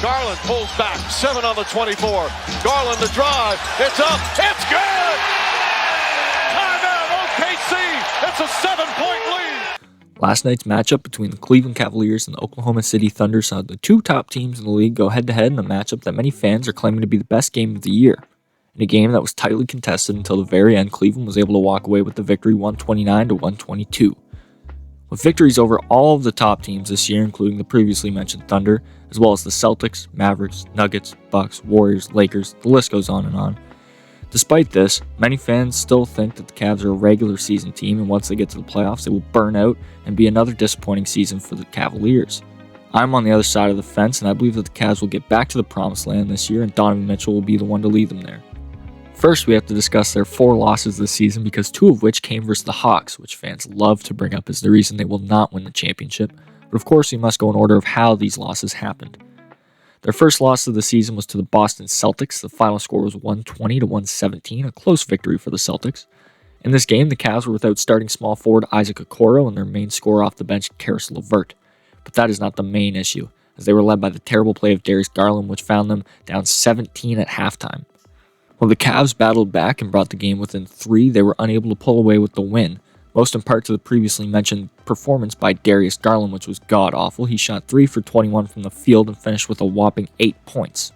Garland pulls back, 7 on the 24. Garland the drive, it's up, it's good! Timeout, OKC, it's a 7-point lead. Last night's matchup between the Cleveland Cavaliers and the Oklahoma City Thunder saw the two top teams in the league go head-to-head in a matchup that many fans are claiming to be the best game of the year. In a game that was tightly contested until the very end, Cleveland was able to walk away with the victory 129-122. With victories over all of the top teams this year, including the previously mentioned Thunder, as well as the Celtics, Mavericks, Nuggets, Bucks, Warriors, Lakers, the list goes on and on. Despite this, many fans still think that the Cavs are a regular season team, and once they get to the playoffs, they will burn out and be another disappointing season for the Cavaliers. I'm on the other side of the fence, and I believe that the Cavs will get back to the promised land this year, and Donovan Mitchell will be the one to lead them there. First, we have to discuss their 4 losses this season, because 2 of which came versus the Hawks, which fans love to bring up as the reason they will not win the championship. But of course, we must go in order of how these losses happened. Their first loss of the season was to the Boston Celtics. The final score was 120-117, a close victory for the Celtics. In this game, the Cavs were without starting small forward Isaac Okoro and their main scorer off the bench, Caris LeVert. But that is not the main issue, as they were led by the terrible play of Darius Garland, which found them down 17 at halftime. While the Cavs battled back and brought the game within 3, they were unable to pull away with the win, most in part to the previously mentioned performance by Darius Garland, which was god-awful. He shot 3 for 21 from the field and finished with a whopping 8 points.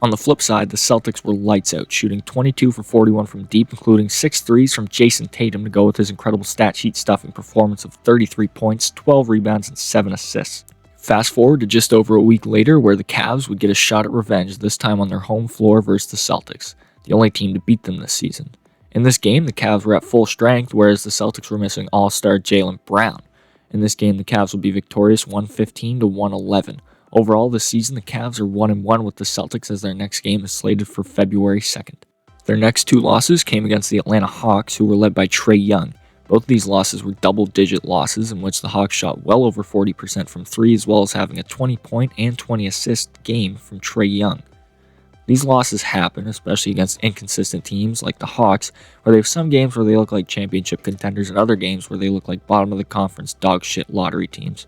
On the flip side, the Celtics were lights out, shooting 22 for 41 from deep, including 6 threes from Jason Tatum to go with his incredible stat sheet stuffing performance of 33 points, 12 rebounds, and 7 assists. Fast forward to just over a week later, where the Cavs would get a shot at revenge, this time on their home floor versus the Celtics, the only team to beat them this season. In this game, the Cavs were at full strength, whereas the Celtics were missing all-star Jaylen Brown. In this game, the Cavs will be victorious 115-111. Overall, this season, the Cavs are 1-1 with the Celtics, as their next game is slated for February 2nd. Their next 2 losses came against the Atlanta Hawks, who were led by Trae Young. Both of these losses were double-digit losses, in which the Hawks shot well over 40% from 3, as well as having a 20-point and 20-assist game from Trae Young. These losses happen, especially against inconsistent teams like the Hawks, where they have some games where they look like championship contenders and other games where they look like bottom-of-the-conference dog-shit lottery teams.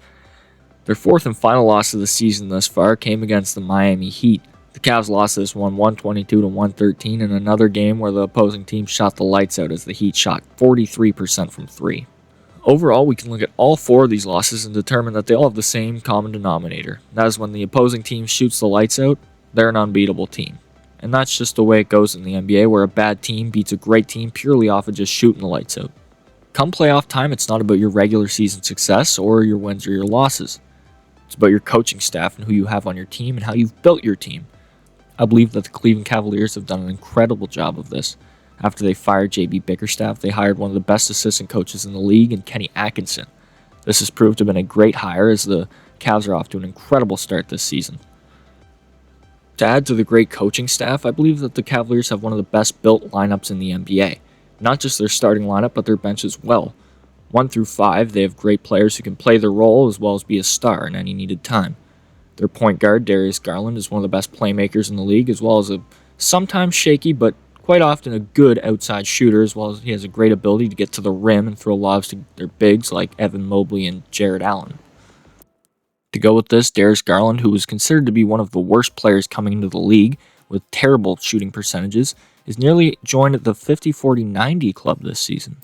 Their 4th and final loss of the season thus far came against the Miami Heat. The Cavs lost this one 122-113 in another game where the opposing team shot the lights out, as the Heat shot 43% from 3. Overall, we can look at all 4 of these losses and determine that they all have the same common denominator. That is, when the opposing team shoots the lights out, they're an unbeatable team. And that's just the way it goes in the NBA, where a bad team beats a great team purely off of just shooting the lights out. Come playoff time, it's not about your regular season success or your wins or your losses. It's about your coaching staff and who you have on your team and how you've built your team. I believe that the Cleveland Cavaliers have done an incredible job of this. After they fired J.B. Bickerstaff, they hired one of the best assistant coaches in the league in Kenny Atkinson. This has proved to have been a great hire, as the Cavs are off to an incredible start this season. To add to the great coaching staff, I believe that the Cavaliers have one of the best built lineups in the NBA. Not just their starting lineup, but their bench as well. 1 through 5, they have great players who can play their role as well as be a star in any needed time. Their point guard, Darius Garland, is one of the best playmakers in the league, as well as a sometimes shaky but quite often a good outside shooter, as well as he has a great ability to get to the rim and throw lobs to their bigs like Evan Mobley and Jarrett Allen. To go with this, Darius Garland, who was considered to be one of the worst players coming into the league with terrible shooting percentages, is nearly joined the 50-40-90 club this season.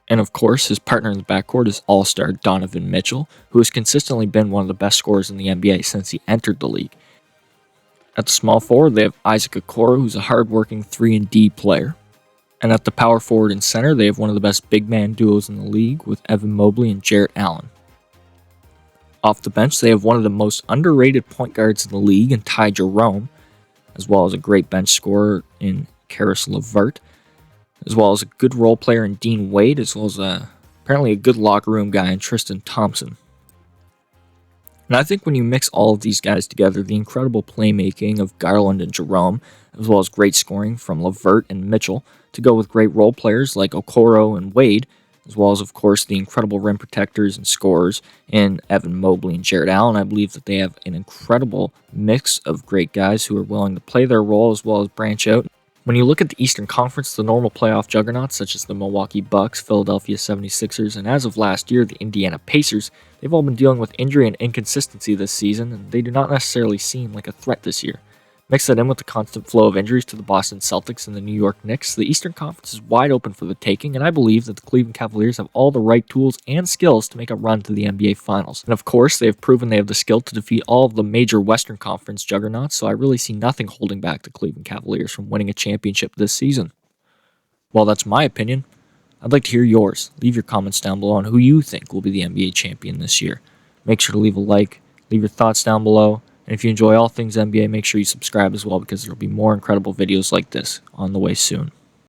And of course, his partner in the backcourt is all-star Donovan Mitchell, who has consistently been one of the best scorers in the NBA since he entered the league. At the small forward, they have Isaac Okoro, who's a hard-working 3-and-D player. And at the power forward and center, they have one of the best big man duos in the league with Evan Mobley and Jarrett Allen. Off the bench, they have one of the most underrated point guards in the league in Ty Jerome, as well as a great bench scorer in Caris LeVert, as well as a good role player in Dean Wade, as well as apparently a good locker room guy in Tristan Thompson. And I think when you mix all of these guys together, the incredible playmaking of Garland and Jerome, as well as great scoring from LeVert and Mitchell, to go with great role players like Okoro and Wade, as well as, of course, the incredible rim protectors and scorers in Evan Mobley and Jarrett Allen, I believe that they have an incredible mix of great guys who are willing to play their role as well as branch out. When you look at the Eastern Conference, the normal playoff juggernauts such as the Milwaukee Bucks, Philadelphia 76ers, and as of last year, the Indiana Pacers, they've all been dealing with injury and inconsistency this season, and they do not necessarily seem like a threat this year. Mix that in with the constant flow of injuries to the Boston Celtics and the New York Knicks, the Eastern Conference is wide open for the taking, and I believe that the Cleveland Cavaliers have all the right tools and skills to make a run to the NBA Finals. And of course, they have proven they have the skill to defeat all of the major Western Conference juggernauts, so I really see nothing holding back the Cleveland Cavaliers from winning a championship this season. Well, that's my opinion. I'd like to hear yours. Leave your comments down below on who you think will be the NBA champion this year. Make sure to leave a like, leave your thoughts down below, and if you enjoy all things NBA, make sure you subscribe as well because there will be more incredible videos like this on the way soon.